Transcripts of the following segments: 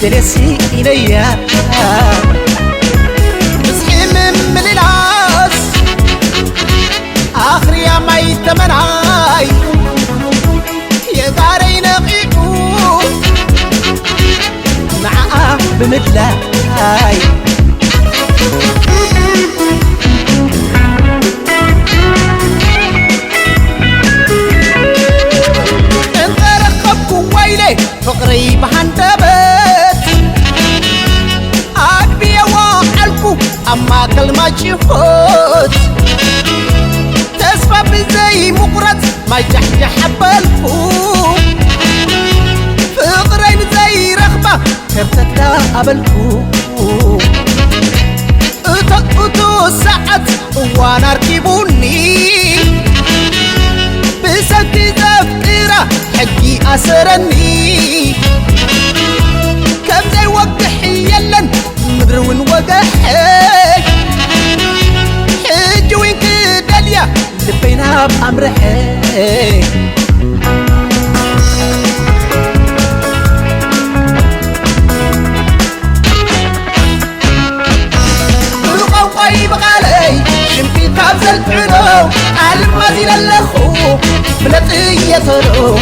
دلسي إليا مسحي من العاس آخر يا ما يتمنعي يا داري نقيقو معاه بمدلاي انت رخبكو ويلي فقري بحندبت عقبي وحلكو اما كلمة شفوت تسفى بزي مقرط ما يجحجح بالكو فقرين زي رخبة كرتك لا قبلكو اتو ساعت وانا ركبوني بسنتي زفترة حقي أسرني كم زي وقح يلن مدر وين وقحي حج وين كداليا لبينا بأمرحي شمتي كابزل عرو المازي للخو بلطية ترو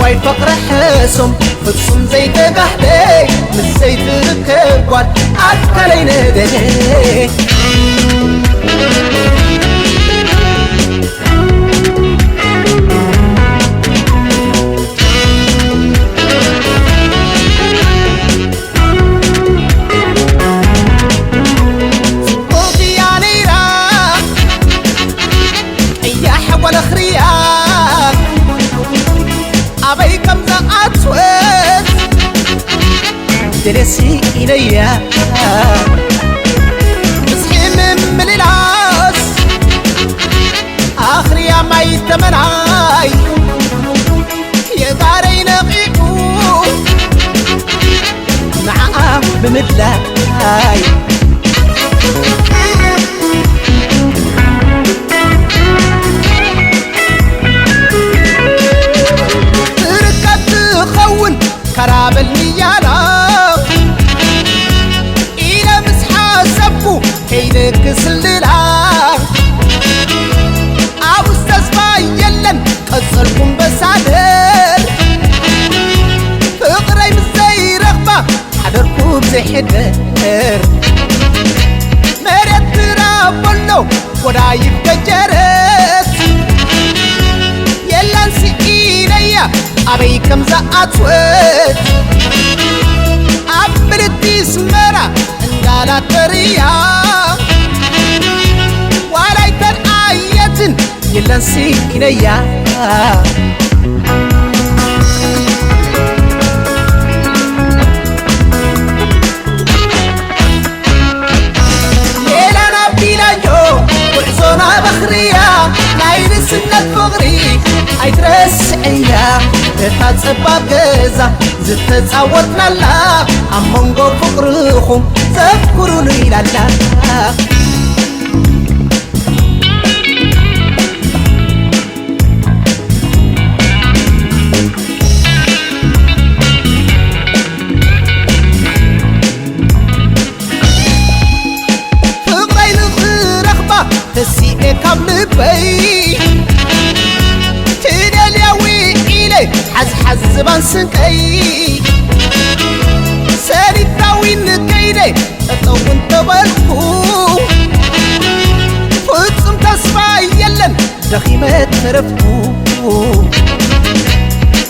واي فقر حسم بتصم زي تقحدي من زي تركب قوال أكلين دجي والخريان أبيكم زقات سويت دلسي إليا مسحي من العاس آخر يا ما يتمنعي يا داري نقيقو معاه بمدلاي كراب الميانا إلى مسحة سبو كيدك سللا أبو استسفا يلن قصركم بسادر فقري مزي رغبة حضركم زي حدر مرت رابلو ورايب كجرت يلن سئيليا أبيكم زقات سويت أبرتي سمرة انقالت بريا ولايتر آية يلنسي إليا ليلنا بيلانجو وعزونا بخريا نايل سنة فغري أيترس عيا تتصبب جزا زت تصوتنا لا أمونغو فقرخم تذكروني لالا فقرين الرغبة تسيئ كامل بي حز زبان سنكي سالي تاوين كيدي اتوين تبالكو فتصم تصفى يلن دخيمة ترفكو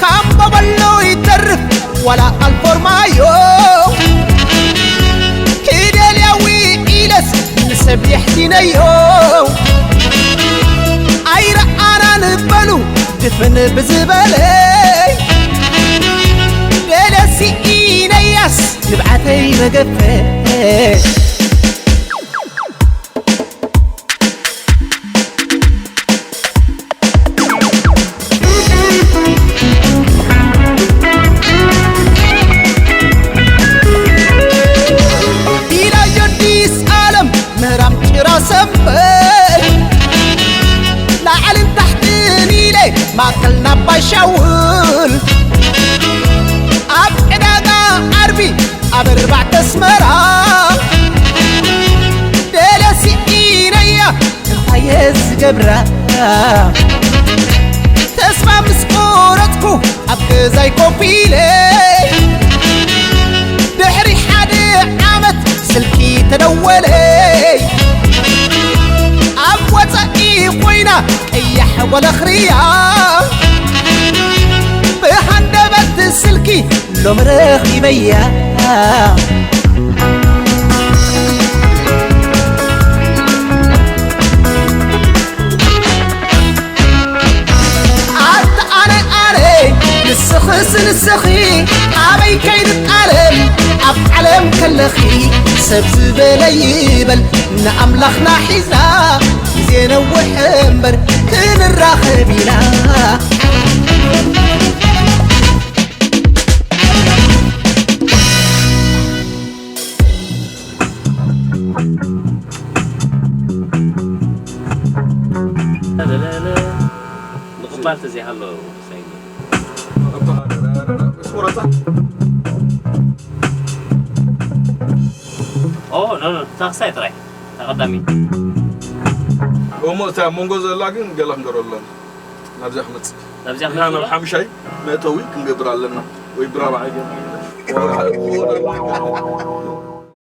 كام بابلو يترف ولا الفورمايو كيدي اليوي إيلس نسب يحتينيو أيرا أنا نبالو دفن بزبالي دلسي إينياس نبعتي مقفي إلى جديس عالم مهرم كرا سنبل لعلم تحتني لي ما كلنا بشاول أبقنا عربي أسمرا دلسي إينيا انتايز جبرا تسمع مسكورتكو أبقى زي كوبيلي دحري حدي عمت سلكي تدولي أبوة إيقوينا أي حول أخريا بهندبت سلكي لو مرخي بيا نسخي عبي كيد العالم عب علم كلخي سبز بليبل نأملخنا حزنا زينا وحمبر تن الراخبينا لا لا لا نقبل تزي هلو سيدي Oh, no, tak try. Takadami. ومؤتى منجوز لكن قالهم قرولنا نرجع مت. نرجع نحن نرحم شيء ما توي كن قبر لنا ويبرا بعيد.